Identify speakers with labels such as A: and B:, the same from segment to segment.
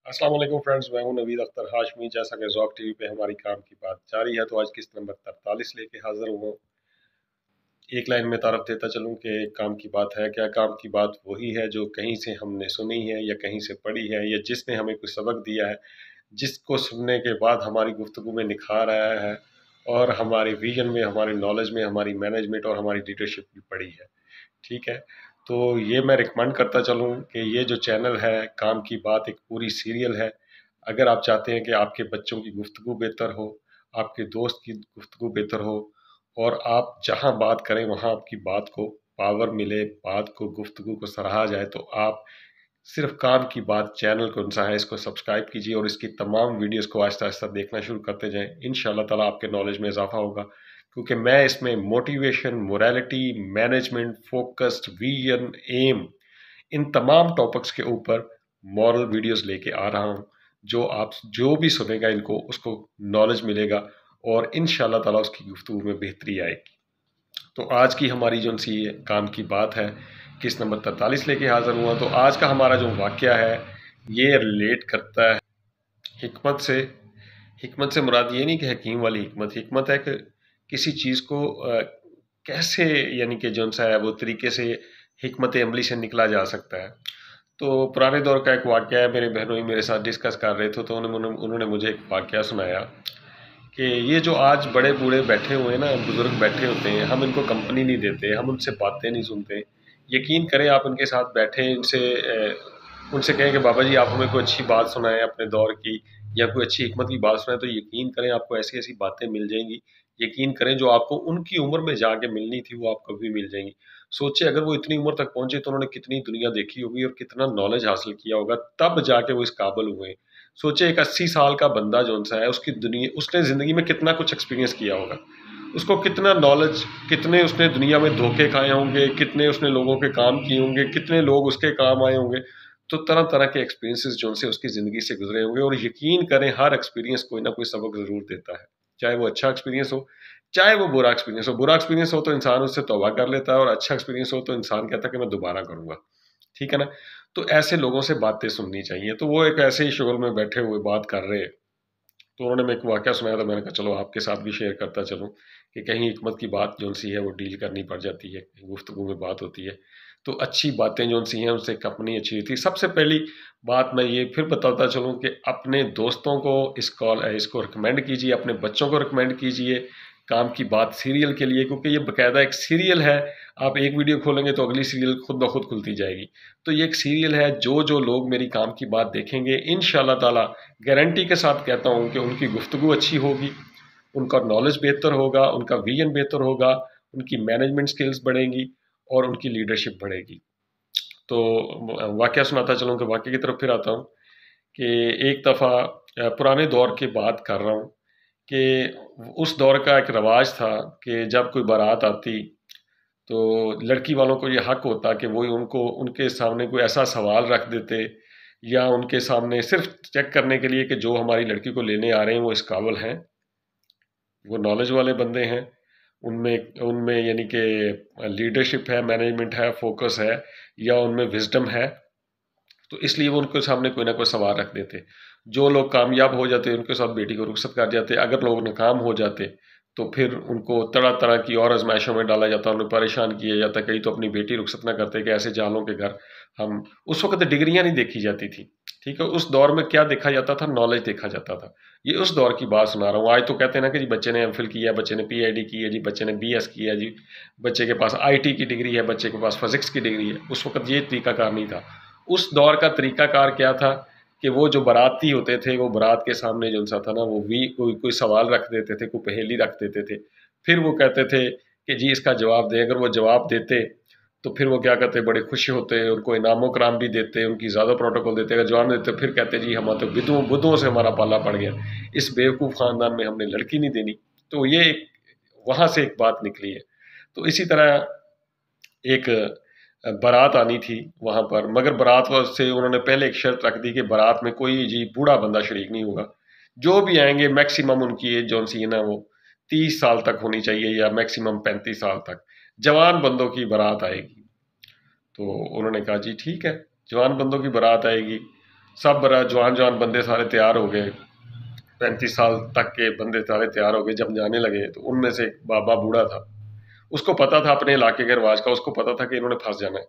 A: अस्सलाम वालेकुम फ्रेंड्स, मैं हूं नवीद अख्तर हाशमी। जैसा कि ज़ौक टीवी पे हमारी काम की बात जारी है, तो आज किस्त नंबर 43 लेके हाजिर हुआ हूं। एक लाइन में तारफ देता चलूं कि काम की बात है क्या। काम की बात वही है जो कहीं से हमने सुनी है या कहीं से पढ़ी है या जिसने हमें कोई सबक दिया है, जिसको सुनने के बाद हमारी गुफ्तगू में निखार आया है और हमारे विजन में, हमारे नॉलेज में, हमारी मैनेजमेंट और हमारी लीडरशिप भी पड़ी है। ठीक है, तो ये मैं रिकमेंड करता चलूँ कि ये जो चैनल है काम की बात एक पूरी सीरियल है। अगर आप चाहते हैं कि आपके बच्चों की गुफ्तगू बेहतर हो, आपके दोस्त की गुफ्तगू बेहतर हो और आप जहाँ बात करें वहाँ आपकी बात को पावर मिले, बात को, गुफ्तगू को सराहा जाए, तो आप सिर्फ काम की बात चैनल कौन सा है इसको सब्सक्राइब कीजिए और इसकी तमाम वीडियोस को आहिस्ता आहिस्ता देखना शुरू करते जाएं। इंशाल्लाह ताला आपके नॉलेज में इजाफा होगा, क्योंकि मैं इसमें motivation, morality, management, focused, vision, एम, इन तमाम टॉपिक्स के ऊपर मॉरल वीडियोस लेके आ रहा हूँ। जो आप जो भी सुनेगा इनको, उसको नॉलेज मिलेगा और इंशाल्लाह ताला उसकी गुफ्तगू में बेहतरी आएगी। तो आज की हमारी जो सी काम की बात है, किस नंबर 43 लेके हाजिर हुआ। तो आज का हमारा जो वाक़या है ये रिलेट करता है हिकमत से। हिकमत से मुराद ये नहीं कि हकीम वाली हिकमत, हिकमत है कि किसी चीज़ को कैसे, यानी कि जो सा है वो तरीके से हिकमत अमली से निकला जा सकता है। तो पुराने दौर का एक वाक़या है, मेरे बहनों ही मेरे साथ डिस्कस कर रहे थे, तो उन्होंने मुझे एक वाक़या सुनाया कि ये जो आज बड़े बूढ़े बैठे हुए हैं ना, बुज़ुर्ग बैठे होते हैं, हम इनको कंपनी नहीं देते, हम उनसे बातें नहीं सुनते। यकीन करें, आप उनके साथ बैठे इनसे उनसे कहें कि बाबा जी आप हमें कोई अच्छी बात सुनाएं अपने दौर की, या कोई अच्छी हिकमत की बात सुनाएं, तो यकीन करें आपको ऐसी ऐसी बातें मिल जाएंगी। यकीन करें जो आपको उनकी उम्र में जाके मिलनी थी वो आपको भी मिल जाएंगी। सोचिए अगर वो इतनी उम्र तक पहुंचे तो उन्होंने कितनी दुनिया देखी होगी और कितना नॉलेज हासिल किया होगा, तब जाके वो इस काबिल हुए। सोचिए एक 80 साल का बंदा जो सा है, उसकी दुनिया, उसने ज़िंदगी में कितना कुछ एक्सपीरियंस किया होगा, उसको कितना नॉलेज, कितने उसने दुनिया में धोखे खाए होंगे, कितने उसने लोगों के काम किए होंगे, कितने लोग उसके काम आए होंगे। तो तरह तरह के एक्सपीरियंसेस जो से उसकी ज़िंदगी से गुजरे होंगे, और यकीन करें हर एक्सपीरियंस कोई ना कोई सबक ज़रूर देता है, चाहे वो अच्छा एक्सपीरियंस हो, चाहे वो बुरा एक्सपीरियंस हो। बुरा एक्सपीरियंस हो तो इंसान उससे तौबा कर लेता है, और अच्छा एक्सपीरियंस हो तो इंसान कहता है कि मैं दोबारा करूँगा। ठीक है ना? तो ऐसे लोगों से बातें सुननी चाहिए। तो वो एक ऐसे ही शुगल में बैठे हुए बात कर रहे, तो उन्होंने मेरे को वाक़या सुनाया, तो मैंने कहा चलो आपके साथ भी शेयर करता चलूँ कि कहीं हिकमत की बात जो सी है वो डील करनी पड़ जाती है, गुफ्तगू में बात होती है। तो अच्छी बातें जो सी हैं उनसे अपनी अच्छी थी। सबसे पहली बात मैं ये फिर बताता चलूँ कि अपने दोस्तों को इसको रिकमेंड कीजिए, अपने बच्चों को रिकमेंड कीजिए काम की बात सीरियल के लिए, क्योंकि ये बाकायदा एक सीरियल है। आप एक वीडियो खोलेंगे तो अगली सीरियल खुद ब खुद खुलती जाएगी। तो ये एक सीरियल है, जो लोग मेरी काम की बात देखेंगे इंशाल्लाह ताला, गारंटी के साथ कहता हूँ कि उनकी गुफ्तगू अच्छी होगी, उनका नॉलेज बेहतर होगा, उनका विजन बेहतर होगा, उनकी मैनेजमेंट स्किल्स बढ़ेंगी और उनकी लीडरशिप बढ़ेगी। तो वाक़या सुनाता चलूँ कि वाक़ये की तरफ फिर आता हूँ कि एक दफ़ा पुराने दौर की बात कर रहा हूँ कि उस दौर का एक रवाज था कि जब कोई बारात आती तो लड़की वालों को ये हक होता कि वो उनको उनके सामने कोई ऐसा सवाल रख देते, या उनके सामने सिर्फ चेक करने के लिए कि जो हमारी लड़की को लेने आ रहे हैं वो इस काबिल हैं, वो नॉलेज वाले बंदे हैं, उनमें उनमें यानी कि लीडरशिप है, मैनेजमेंट है, फोकस है, या उनमें विजडम है। तो इसलिए वो उनके सामने कोई ना कोई सवाल रख देते। जो लोग कामयाब हो जाते उनके साथ बेटी को रुखसत कर जाते, अगर लोग नाकाम हो जाते तो फिर उनको तरह तरह की और आजमाइशों में डाला जाता, उन्हें परेशान किया जाता। कई तो अपनी बेटी रुखसत ना करते कि ऐसे जालों के घर हम, उस वक्त डिग्रियां नहीं देखी जाती थी। ठीक है, उस दौर में क्या देखा जाता था? नॉलेज देखा जाता था। ये उस दौर की बात सुना रहा हूँ। आज तो कहते हैं ना कि जी बच्चे ने एमफिल किया, बच्चे ने पीएचडी की है, जी बच्चे ने बीएस किया है, जी बच्चे के पास आईटी की डिग्री है, बच्चे के पास फिजिक्स की डिग्री है। उस वक्त ये तरीकाकार नहीं था। उस दौर का तरीकाकार क्या था कि वो जो बाराती होते थे, वो बारात के सामने जो सा था ना, वो भी कोई सवाल रख देते थे, कोई पहेली रख देते थे। फिर वो कहते थे कि जी इसका जवाब दें। अगर वो जवाब देते तो फिर वो क्या करते, बड़े खुश होते, उनको इनामो कराम भी देते, उनकी ज़्यादा प्रोटोकॉल देते। अगर जवाब देते फिर कहते जी हम तो बुद्धों से हमारा पाला पड़ गया, इस बेवकूफ़ ख़ानदान में हमने लड़की नहीं देनी। तो ये वहाँ से एक बात निकली है। तो इसी तरह एक बारात आनी थी वहाँ पर, मगर बारात से उन्होंने पहले एक शर्त रख दी कि बारात में कोई जी बूढ़ा बंदा शरीक नहीं होगा। जो भी आएंगे मैक्सिमम उनकी एज जो सी है ना वो 30 साल तक होनी चाहिए, या मैक्सिमम 35 साल तक जवान बंदों की बारात आएगी। तो उन्होंने कहा जी ठीक है, जवान बंदों की बारात आएगी। सब बड़ा जवान बंदे सारे तैयार हो गए, 35 साल तक के बंदे सारे तैयार हो गए। जब जाने लगे तो उनमें से एक बाबा बूढ़ा था, उसको पता था अपने इलाके के रिवाज का, उसको पता था कि इन्होंने फंस जाना है।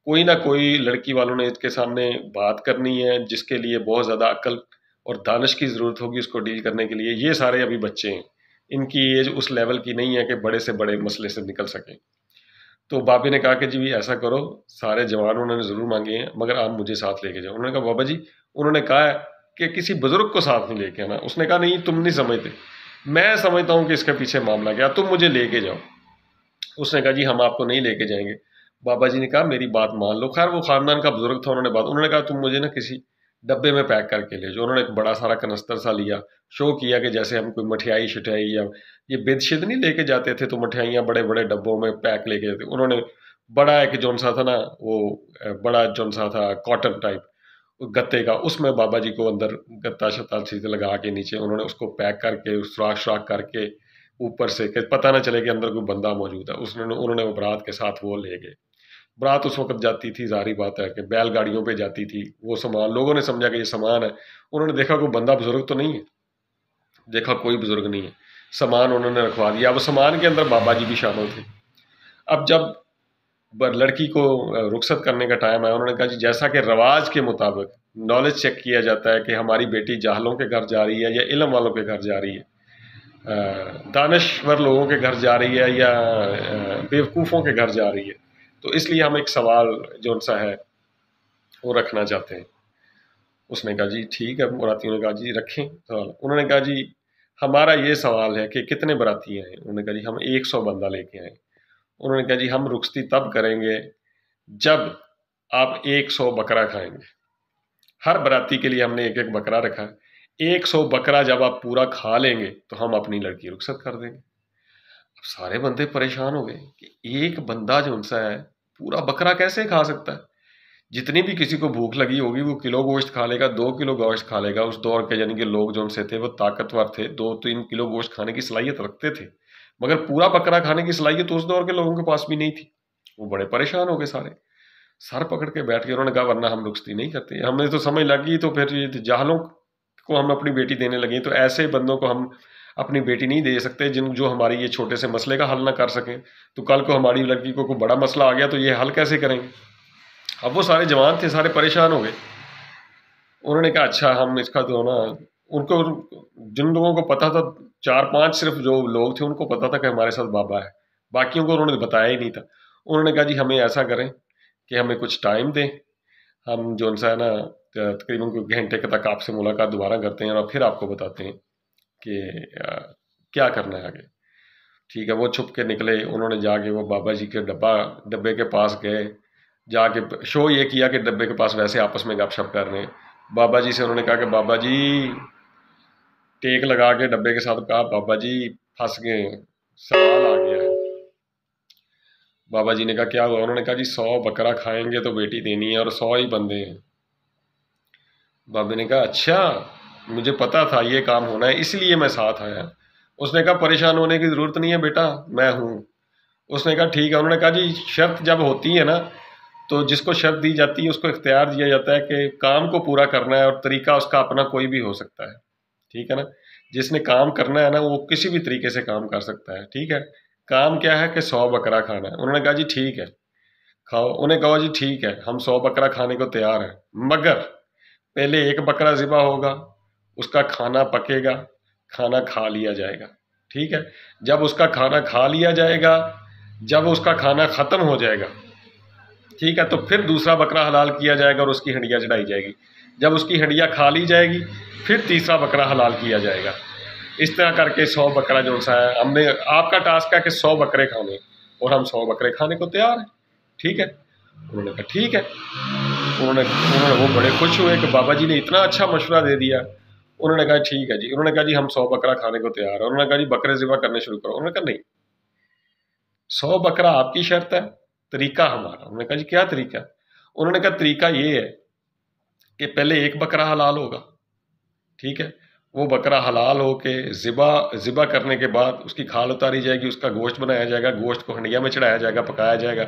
A: कोई ना कोई लड़की वालों ने इसके सामने बात करनी है जिसके लिए बहुत ज़्यादा अक्ल और दानिश की ज़रूरत होगी उसको डील करने के लिए। ये सारे अभी बच्चे हैं, इनकी एज उस लेवल की नहीं है कि बड़े से बड़े मसले से निकल सकें। तो बाबे ने कहा कि जी ऐसा करो, सारे जवान उन्होंने ज़रूर मांगे हैं मगर आप मुझे साथ लेके जाओ। उन्होंने कहा बाबा जी, उन्होंने कहा है कि किसी बुजुर्ग को साथ नहीं लेके आना। उसने कहा नहीं, तुम नहीं समझते, मैं समझता हूँ कि इसके पीछे मामला क्या, तुम मुझे लेके जाओ। उसने कहा जी हम आपको नहीं लेके जाएंगे। बाबा जी ने कहा मेरी बात मान लो। खैर वो खानदान का बुजुर्ग था, उन्होंने कहा तुम मुझे ना किसी डब्बे में पैक करके ले जाओ। उन्होंने एक बड़ा सारा कनस्तर सा लिया, शो किया कि जैसे हम कोई मठियाई शठियाई या ये बेदशिद नहीं लेके जाते थे तो मठियाइयाँ बड़े बड़े डब्बों में पैक लेके जाते। उन्होंने बड़ा एक जौन सा था ना वो बड़ा जौन सा था कॉटन टाइप गत्ते का, उसमें बाबा जी को अंदर गत्ता शत्ता चीज़ लगा के नीचे उन्होंने उसको पैक करके सुराख सुराख करके ऊपर से कि पता ना चले कि अंदर कोई बंदा मौजूद है, उसने उन्होंने वो बारात के साथ वो ले गए। बारात उस वक्त जाती थी, ज़ाहिर बात है कि बैलगाड़ियों पे जाती थी। वो सामान लोगों ने समझा कि ये सामान है, उन्होंने देखा कोई बंदा बुजुर्ग तो नहीं है, देखा कोई बुजुर्ग नहीं है, सामान उन्होंने रखवा दिया। अब सामान के अंदर बाबा जी भी शामिल थे। अब जब लड़की को रुखसत करने का टाइम आया, उन्होंने कहा जी जैसा कि रवाज के मुताबिक नॉलेज चेक किया जाता है कि हमारी बेटी जाहलों के घर जा रही है या इल्म वालों के घर जा रही है, दानश्वर लोगों के घर जा रही है या बेवकूफ़ों के घर जा रही है, तो इसलिए हम एक सवाल जो सा है वो रखना चाहते हैं। उसने कहा जी ठीक है। बरातियों ने कहा जी रखें सवाल। उन्होंने कहा जी हमारा ये सवाल है कि कितने बराती हैं। उन्होंने कहा जी हम 100 बंदा लेके आए। उन्होंने कहा जी हम रुखसती तब करेंगे जब आप 100 बकरा खाएंगे। हर बराती के लिए हमने एक एक बकरा रखा है। 100 बकरा जब आप पूरा खा लेंगे तो हम अपनी लड़की रुखसत कर देंगे। अब सारे बंदे परेशान हो गए कि एक बंदा जो सा है पूरा बकरा कैसे खा सकता है। जितनी भी किसी को भूख लगी होगी वो किलो गोश्त खा लेगा, 2 किलो गोश्त खा लेगा। उस दौर के यानी कि लोग जो से थे वो ताकतवर थे, 2-3 किलो गोश्त खाने की सलाहियत रखते थे, मगर पूरा बकरा खाने की सलाहियत उस दौर के लोगों के पास भी नहीं थी। वो बड़े परेशान हो गए, सारे सर पकड़ के बैठ गए। उन्होंने कहा वरना हम रुखसती नहीं करते। हमें तो समझ लगी तो फिर ये जाहलों को हम अपनी बेटी देने लगे, तो ऐसे बंदों को हम अपनी बेटी नहीं दे सकते जिन जो हमारी ये छोटे से मसले का हल ना कर सकें। तो कल को हमारी लड़की को कोई बड़ा मसला आ गया तो ये हल कैसे करेंगे। अब वो सारे जवान थे, सारे परेशान हो गए। उन्होंने कहा अच्छा हम इसका तो ना, उनको जिन लोगों को पता था 4-5 सिर्फ जो लोग थे उनको पता था कि हमारे साथ बाबा है, बाकियों को उन्होंने बताया ही नहीं था। उन्होंने कहा जी हमें ऐसा करें कि हमें कुछ टाइम दें, हम जो सा है ना तकरीबन कोई घंटे तक आपसे मुलाकात दोबारा करते हैं और फिर आपको बताते हैं कि क्या करना है आगे। ठीक है। वो छुप के निकले। उन्होंने जाके वो बाबा जी के डब्बे के पास गए, जाके शो ये किया कि डब्बे के पास वैसे आपस में गपशप कर रहे हैं। बाबा जी से उन्होंने कहा कि बाबा जी, टेक लगा के डब्बे के साथ कहा बाबा जी फंस गए, सवाल आ गया है। बाबा जी ने कहा क्या हुआ। उन्होंने कहा जी 100 बकरा खाएंगे तो बेटी देनी है और 100 ही बंदे हैं। बाबे ने कहा अच्छा, मुझे पता था ये काम होना है इसलिए मैं साथ आया। उसने कहा परेशान होने की ज़रूरत नहीं है बेटा, मैं हूँ। उसने कहा ठीक है। उन्होंने कहा जी शर्त जब होती है ना तो जिसको शर्त दी जाती है उसको इख्तियार दिया जाता है कि काम को पूरा करना है और तरीका उसका अपना कोई भी हो सकता है, ठीक है ना। जिसने काम करना है ना वो किसी भी तरीके से काम कर सकता है, ठीक है। काम क्या है कि 100 बकरा खाना है। उन्होंने कहा जी ठीक है खाओ। उन्हें कहा जी ठीक है हम 100 बकरा खाने को तैयार हैं, मगर पहले एक बकरा ज़िबा होगा, उसका खाना पकेगा, खाना खा लिया जाएगा, ठीक है। जब उसका खाना खा लिया जाएगा, जब उसका खाना ख़त्म हो जाएगा, ठीक है, तो फिर दूसरा बकरा हलाल किया जाएगा और उसकी हंडिया चढ़ाई जाएगी। जब उसकी हंडिया खा ली जाएगी फिर तीसरा बकरा हलाल किया जाएगा। इस तरह करके 100 बकरा जो सा है, हमने आपका टास्क है कि 100 बकरे खाने और हम 100 बकरे खाने को तैयार हैं, ठीक है। उन्होंने कहा ठीक है। उन्होंने वो बड़े खुश हुए कि बाबा जी ने इतना अच्छा मशवरा दे दिया। उन्होंने कहा ठीक है जी। उन्होंने कहा जी हम 100 बकरा खाने को तैयार है। उन्होंने कहा जी बकरे ज़िबा करने शुरू करो। उन्होंने कहा नहीं, 100 बकरा आपकी शर्त है, तरीका हमारा। उन्होंने कहा जी क्या तरीका। उन्होंने कहा तरीका ये है कि पहले एक बकरा हलाल होगा, ठीक है। वो बकरा हलाल हो के ज़िबा करने के बाद उसकी खाल उतारी जाएगी, उसका गोश्त बनाया जाएगा, गोश्त को हंडिया में चढ़ाया जाएगा, पकाया जाएगा।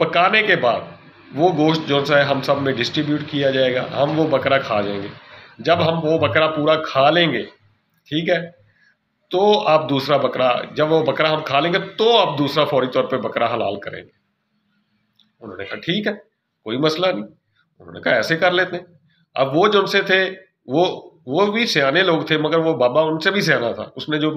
A: पकाने के बाद وہ گوشت جو ہے ہم سب میں ڈسٹریبیوٹ کیا جائے گا، ہم وہ بکرا کھا جائیں گے۔ جب ہم وہ بکرا پورا کھا لیں گے، ٹھیک ہے، تو آپ دوسرا بکرا، جب وہ بکرا ہم کھا لیں گے تو آپ دوسرا فوری طور پہ بکرا حلال کریں گے۔ انہوں نے کہا ٹھیک ہے، کوئی مسئلہ نہیں۔ انہوں نے کہا ایسے کر لیتے ہیں۔ اب وہ جو ان سے تھے، وہ بھی سیانے لوگ تھے، مگر وہ بابا ان سے بھی سیانا تھا، اس نے جو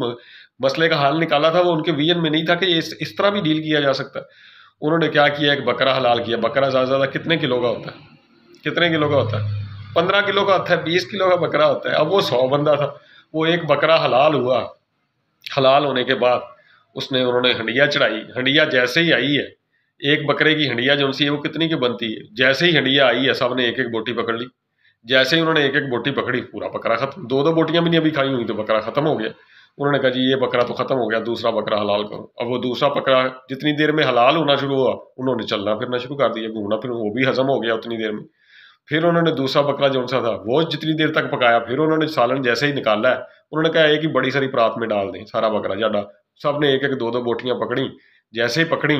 A: مسئلے کا حل نکالا تھا وہ ان کے ویژن میں نہیں تھا کہ یہ اس طرح بھی ڈیل کیا جا سکتا ہے۔ انہوں نے کیا کیا، ایک بکرا حلال کیا۔ بکرا زیادہ سے زیادہ کتنے کلو کا ہوتا ہے؟ کتنے کلو کا ہوتا ہے؟ 15 کلو کا ہوتا ہے، 20 کلو کا بکرا ہوتا ہے۔ اب وہ 100 بندہ تھا، وہ ایک بکرا حلال ہوا۔ حلال ہونے کے بعد انہوں نے ہنڈیا چڑھائی۔ ہنڈیا جیسے ہی آئی ہے، ایک بکرے کی ہنڈیا جو سی ہے وہ کتنی کی بنتی ہے؟ جیسے ہی ہنڈیا آئی ہے، سب نے ایک ایک بوٹی پکڑ لی۔ جیسے ہی انہوں نے ایک ایک بوٹی پکڑی، پورا بکرا ختم۔ دو بوٹیاں بھی نہیں ابھی کھائی ہوئی تو بکرا ختم ہو گیا۔ انہوں نے کہا جی یہ بکرا تو ختم ہو گیا، دوسرا بکرا حلال کرو۔ اب وہ دوسرا بکرا جتنی دیر میں حلال ہونا شروع ہوا، انہوں نے چلنا پھرنا شروع کر دیا، گھومنا پھرنا، وہ بھی ہضم ہو گیا اتنی دیر میں۔ پھر انہوں نے دوسرا بکرا جو سا تھا وہ جتنی دیر تک پکایا، پھر انہوں نے سالن جیسے ہی نکالا ہے، انہوں نے کہا ایک ہی بڑی ساری پرات میں ڈال دیں سارا بکرا جاڈا۔ سب نے ایک ایک دو بوٹیاں پکڑی۔ جیسے ہی پکڑی،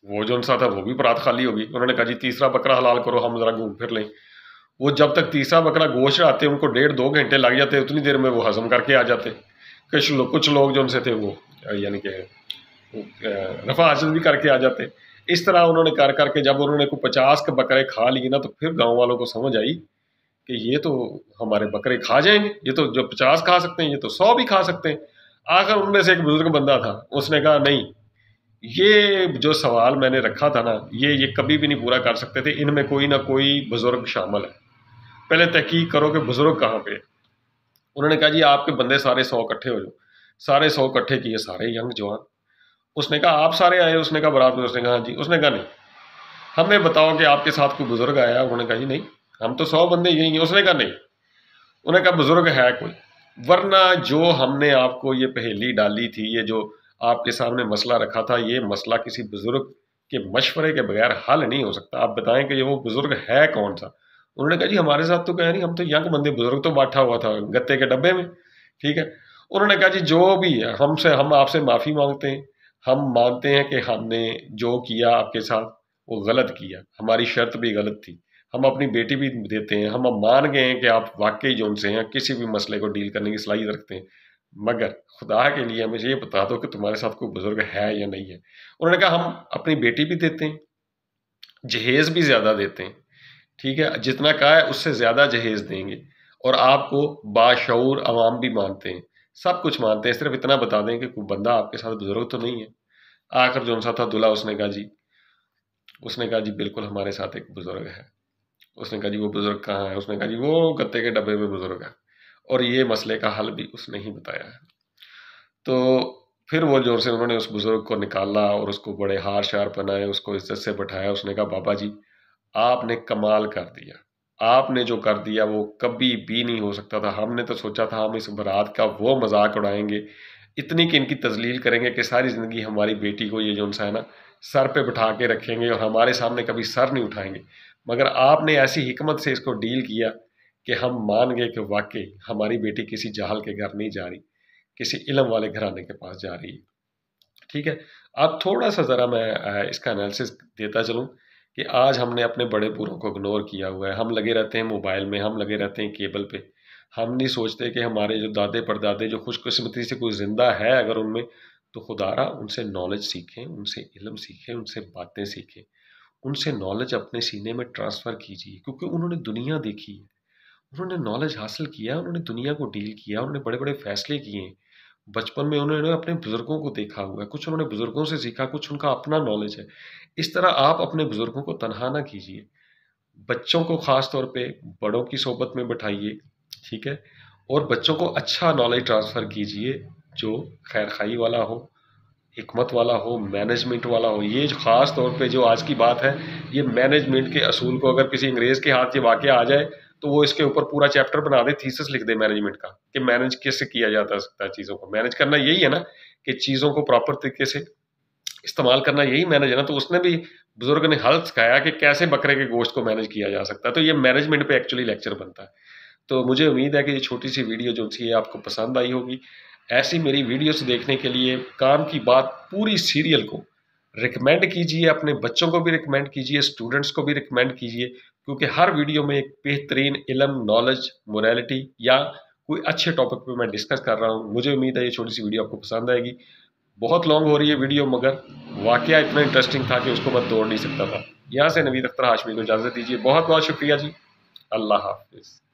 A: وہ جو سا تھا وہ بھی پرات خالی ہوگی۔ انہوں نے کہا جی تیسرا بکرا حلال کرو، ہم ذرا گھوم پھر لیں۔ وہ جب تک تیسرا بکرا گوشت آتے ان کو 1.5-2 گھنٹے لگ جاتے، اتنی دیر میں وہ ہضم کر کے آ جاتے۔ کچھ لوگ جو ان سے تھے وہ یعنی کہ رفع حاصل بھی کر کے آ جاتے۔ اس طرح انہوں نے کر کے جب انہوں نے کوئی 50 کے بکرے کھا لیے نا، تو پھر گاؤں والوں کو سمجھ آئی کہ یہ تو ہمارے بکرے کھا جائیں گے، یہ تو جو 50 کھا سکتے ہیں یہ تو 100 بھی کھا سکتے ہیں۔ آخر ان میں سے ایک بزرگ بندہ تھا، اس نے کہا نہیں، یہ جو سوال میں نے رکھا تھا نا، یہ کبھی بھی نہیں پورا کر سکتے تھے، ان میں کوئی نہ کوئی بزرگ شامل ہے، پہلے تحقیق کرو کہ بزرگ کہاں پہ ہے۔ انہوں نے کہا جی آپ کے بندے سارے 100 اکٹھے ہو جاؤ۔ سارے 100 اکٹھے کیے، سارے ینگ جوان۔ اس نے کہا آپ سارے آئے؟ اس نے کہا برات میں۔ اس نے کہا جی۔ اس نے کہا نہیں، ہمیں بتاؤ کہ آپ کے ساتھ کوئی بزرگ آیا؟ انہوں نے کہا جی نہیں، ہم تو 100 بندے یہی ہیں۔ اس نے کہا نہیں۔ انہوں نے کہا بزرگ ہے کوئی؟ ورنہ جو ہم نے آپ کو یہ پہیلی ڈالی تھی، یہ جو آپ کے سامنے مسئلہ رکھا تھا، یہ مسئلہ کسی بزرگ کے مشورے کے بغیر حل نہیں ہو سکتا۔ آپ بتائیں کہ یہ وہ بزرگ ہے کون سا؟ انہوں نے کہا جی ہمارے ساتھ تو کہہ نہیں، ہم تو ینگ بندے، بزرگ تو بیٹھا ہوا تھا گتے کے ڈبے میں، ٹھیک ہے۔ انہوں نے کہا جی جو بھی ہے، ہم آپ سے معافی مانگتے ہیں، ہم مانتے ہیں کہ ہم نے جو کیا آپ کے ساتھ وہ غلط کیا، ہماری شرط بھی غلط تھی، ہم اپنی بیٹی بھی دیتے ہیں، ہم مان گئے ہیں کہ آپ واقعی جو ان سے ہیں کسی بھی مسئلے کو ڈیل کرنے کی صلاحیت رکھتے ہیں، مگر خدا کے لیے ہمیں یہ بتا دو کہ تمہارے ساتھ کوئی بزرگ ہے یا نہیں ہے۔ انہوں نے کہا ہم اپنی بیٹی بھی دیتے ہیں، جہیز بھی زیادہ دیتے ہیں، ٹھیک ہے، جتنا کہا ہے اس سے زیادہ جہیز دیں گے، اور آپ کو باشعور عوام بھی مانتے ہیں، سب کچھ مانتے ہیں، صرف اتنا بتا دیں کہ کوئی بندہ آپ کے ساتھ بزرگ تو نہیں ہے۔ آخر جو سا تھا دلہا، اس نے کہا جی بالکل ہمارے ساتھ ایک بزرگ ہے۔ اس نے کہا جی وہ بزرگ کہاں ہے؟ اس نے کہا جی وہ گتے کے ڈبے میں بزرگ ہے، اور یہ مسئلے کا حل بھی اس نے ہی بتایا ہے۔ تو پھر وہ جو سے انہوں نے اس بزرگ کو نکالا اور اس کو بڑے ہار شار پہنائے، اس کو عزت سے بٹھایا۔ اس نے کہا بابا جی آپ نے کمال کر دیا، آپ نے جو کر دیا وہ کبھی بھی نہیں ہو سکتا تھا۔ ہم نے تو سوچا تھا ہم اس برات کا وہ مذاق اڑائیں گے، اتنی کہ ان کی تذلیل کریں گے کہ ساری زندگی ہماری بیٹی کو یہ جو ہے نا سر پہ بٹھا کے رکھیں گے اور ہمارے سامنے کبھی سر نہیں اٹھائیں گے، مگر آپ نے ایسی حکمت سے اس کو ڈیل کیا کہ ہم مان گئے کہ واقعی ہماری بیٹی کسی جاہل کے گھر نہیں جا رہی، کسی علم والے گھرانے کے پاس جا رہی ہے، ٹھیک ہے۔ اب تھوڑا سا ذرا میں اس کا انالیسس دیتا چلوں کہ آج ہم نے اپنے بڑے بوڑھوں کو اگنور کیا ہوا ہے، ہم لگے رہتے ہیں موبائل میں، ہم لگے رہتے ہیں کیبل پہ، ہم نہیں سوچتے کہ ہمارے جو دادے پردادے جو خوش قسمتی سے کوئی زندہ ہے اگر ان میں، تو خدا را ان سے نالج سیکھیں، ان سے علم سیکھیں، ان سے باتیں سیکھیں، ان سے نالج اپنے سینے میں ٹرانسفر کیجیے، کیونکہ انہوں نے دنیا دیکھی ہے، انہوں نے نالج حاصل کیا، انہوں نے دنیا کو ڈیل کیا، انہوں نے بڑے بڑے فیصلے کیے ہیں، بچپن میں انہوں نے اپنے بزرگوں کو دیکھا ہوا ہے، کچھ انہوں نے بزرگوں سے سیکھا، کچھ ان کا اپنا نالج ہے۔ اس طرح آپ اپنے بزرگوں کو تنہا نہ کیجیے، بچوں کو خاص طور پہ بڑوں کی صحبت میں بٹھائیے، ٹھیک ہے، اور بچوں کو اچھا نالج ٹرانسفر کیجیے جو خیر خواہی والا ہو، حکمت والا ہو، مینجمنٹ والا ہو۔ یہ خاص طور پہ جو آج کی بات ہے، یہ مینجمنٹ کے اصول کو اگر کسی انگریز کے ہاتھ یہ واقعہ آ جائے تو وہ اس کے اوپر پورا چیپٹر بنا دے، تھیسس لکھ دے مینجمنٹ کا، کہ مینج کیسے کیا جاتا سکتا ہے چیزوں کو۔ مینج کرنا یہی ہے نا کہ چیزوں کو پراپر طریقے سے استعمال کرنا، یہی مینج ہے نا۔ تو اس نے بھی بزرگ نے حل سکھایا کہ کیسے بکرے کے گوشت کو مینج کیا جا سکتا ہے، تو یہ مینجمنٹ پہ ایکچولی لیکچر بنتا ہے۔ تو مجھے امید ہے کہ یہ چھوٹی سی ویڈیو جو سی ہے آپ کو پسند آئی ہوگی۔ ایسی میری ویڈیوز دیکھنے کے لیے کام کی بات پوری سیریل کو रिकमेंड कीजिए, अपने बच्चों को भी रिकमेंड कीजिए, स्टूडेंट्स को भी रिकमेंड कीजिए, क्योंकि हर वीडियो में एक बेहतरीन इल्म, नॉलेज, मोरालिटी या कोई अच्छे टॉपिक पे मैं डिस्कस कर रहा हूँ। मुझे उम्मीद है ये छोटी सी वीडियो आपको पसंद आएगी। बहुत लॉन्ग हो रही है वीडियो, मगर वाकया इतना इंटरेस्टिंग था कि उसको मैं तोड़ नहीं सकता था। यहाँ से नवीद अख्तर हाशमी को इजाज़त दीजिए। बहुत बहुत शुक्रिया जी। अल्लाह हाफिज़।